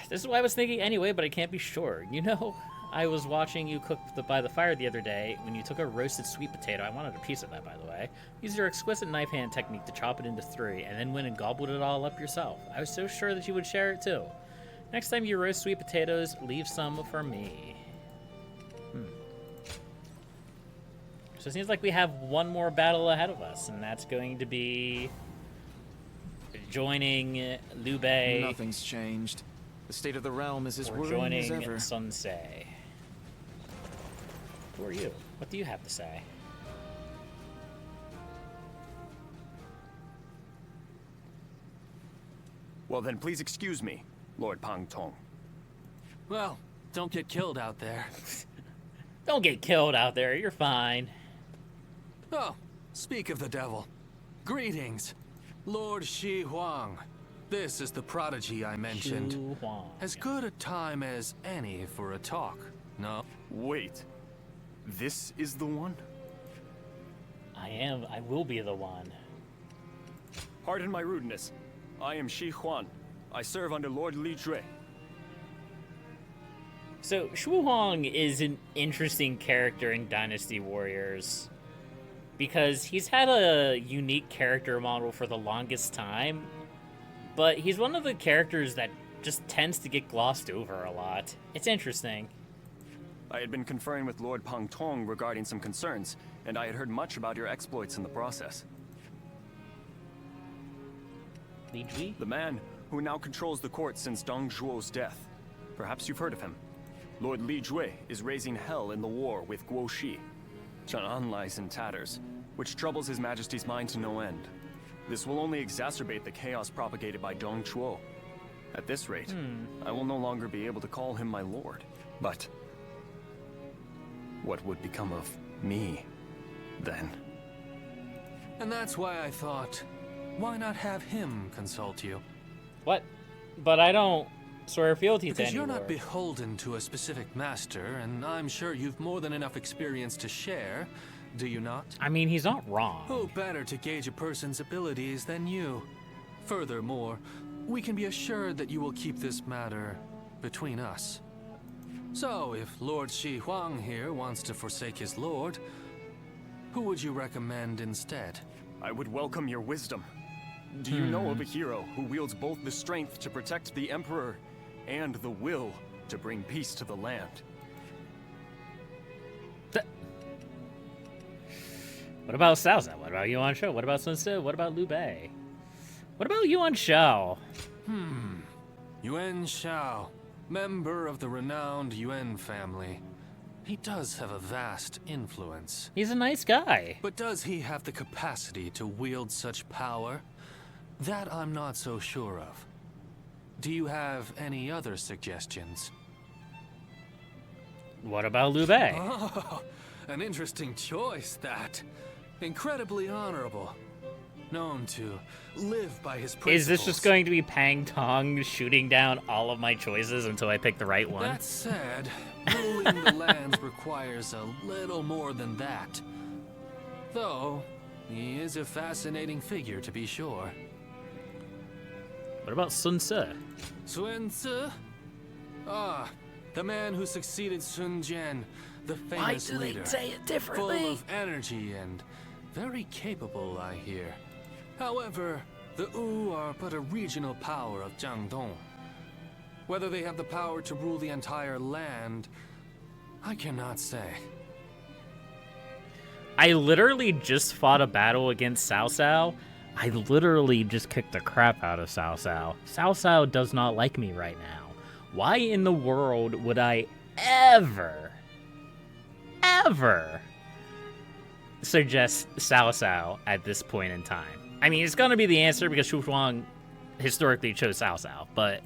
This is what I was thinking anyway, but I can't be sure. You know, I was watching you cook by the fire the other day when you took a roasted sweet potato. I wanted a piece of that, by the way. Used your exquisite knife hand technique to chop it into 3, and then went and gobbled it all up yourself. I was so sure that you would share it too. Next time you roast sweet potatoes, leave some for me. So it seems like we have one more battle ahead of us, and that's going to be joining Liu Bei. Nothing's changed. The state of the realm is as or worrying as joining ever. Sun Se. Who are you? What do you have to say? Well then, please excuse me, Lord Pang Tong. Well, don't get killed out there. Don't get killed out there. You're fine. Oh, speak of the devil. Greetings, Lord Shi Huang. This is the prodigy I mentioned. Xu Huang. As good a time as any for a talk, no? Wait. This is the one? I will be the one. Pardon my rudeness. I am Shi Huan. I serve under Lord Li Jue. So, Xu Huang is an interesting character in Dynasty Warriors because he's had a unique character model for the longest time, but he's one of the characters that just tends to get glossed over a lot. It's interesting. I had been conferring with Lord Pang Tong regarding some concerns, and I had heard much about your exploits in the process. Li Jue? The man who now controls the court since Dong Zhuo's death. Perhaps you've heard of him. Lord Li Jue is raising hell in the war with Guo Shi. Chang'an lies in tatters, which troubles His Majesty's mind to no end. This will only exacerbate the chaos propagated by Dong Zhuo. At this rate, I will no longer be able to call him my lord. But what would become of me, then? And that's why I thought, why not have him consult you? What? But I don't swear fealty to Because anyone. you're not beholden to a specific master, and I'm sure you've more than enough experience to share, do you not? I mean, he's not wrong. Who better to gauge a person's abilities than you? Furthermore, we can be assured that you will keep this matter between us. So, if Lord Shi Huang here wants to forsake his lord, who would you recommend instead? I would welcome your wisdom. Do you know of a hero who wields both the strength to protect the Emperor and the will to bring peace to the land? What about Cao Cao? What about Yuan Shu? What about Sun Se? What about Liu Bei? What about Yuan Shao? Yuan Shao, member of the renowned Yuan family. He does have a vast influence. He's a nice guy. But does he have the capacity to wield such power? That I'm not so sure of. Do you have any other suggestions? What about Liu Bei? Oh, an interesting choice, that. Incredibly honorable. Known to live by his principles. Is this just going to be Pang Tong shooting down all of my choices until I pick the right one? That said, ruling the lands requires a little more than that. Though, he is a fascinating figure to be sure. What about Sun Tzu? Sun Tzu? Ah, the man who succeeded Sun Jian, the famous leader. Why do they say it differently? Full of energy and very capable, I hear. However, the Wu are but a regional power of Jiangdong. Whether they have the power to rule the entire land, I cannot say. I literally just fought a battle against Cao Cao. I literally just kicked the crap out of Cao Cao. Cao Cao does not like me right now. Why in the world would I ever suggest Cao Cao at this point in time? I mean, it's gonna be the answer because Xu Huang historically chose Cao Cao, but...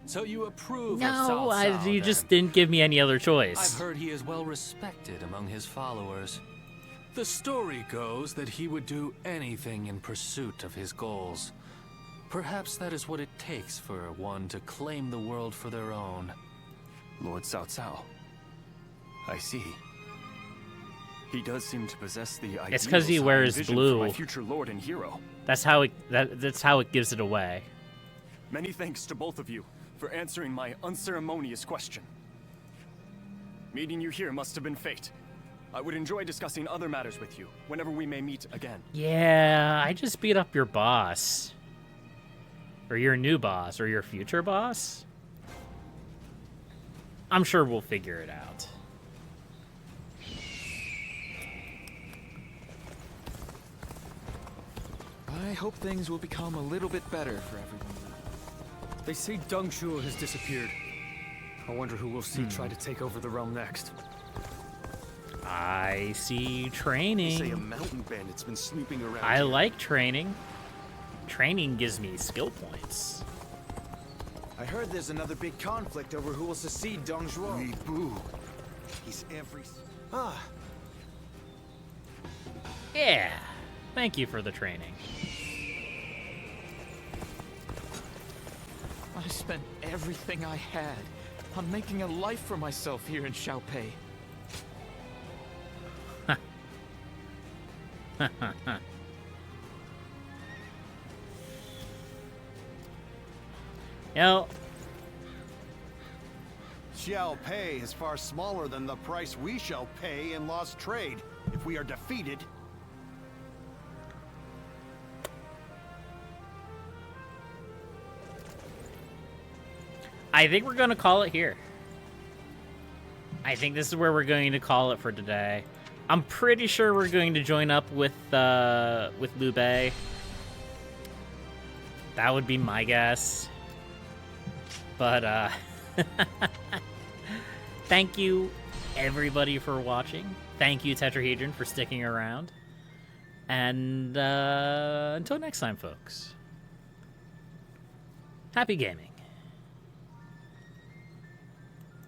So you approve no, of Cao Cao, you then? just didn't give me any other choice. I've heard he is well respected among his followers. The story goes that he would do anything in pursuit of his goals. Perhaps that is what it takes for one to claim the world for their own. Lord Cao Cao. I see. He does seem to possess the ideals It's because he wears blue. For my future lord and hero. That's how it gives it away. Many thanks to both of you for answering my unceremonious question. Meeting you here must have been fate. I would enjoy discussing other matters with you whenever we may meet again. Yeah, I just beat up your boss. Or your new boss, or your future boss. I'm sure we'll figure it out. I hope things will become a little bit better for everyone. They say Deng Zhuo has disappeared. I wonder who we'll see try to take over the realm next. I see training. They say a mountain bandit's been snooping around I here. like training. Training gives me skill points. I heard there's another big conflict over who will succeed Deng Zhuo. Li Bu. He's every... Yeah. Thank you for the training. I spent everything I had on making a life for myself here in Xiaopei. Yo. Xiaopei is far smaller than the price we shall pay in lost trade if we are defeated. I think we're going to call it here. I think this is where we're going to call it for today. I'm pretty sure we're going to join up with Liu Bei. That would be my guess. But thank you everybody for watching. Thank you Tetrahedron for sticking around. And until next time, folks. Happy gaming.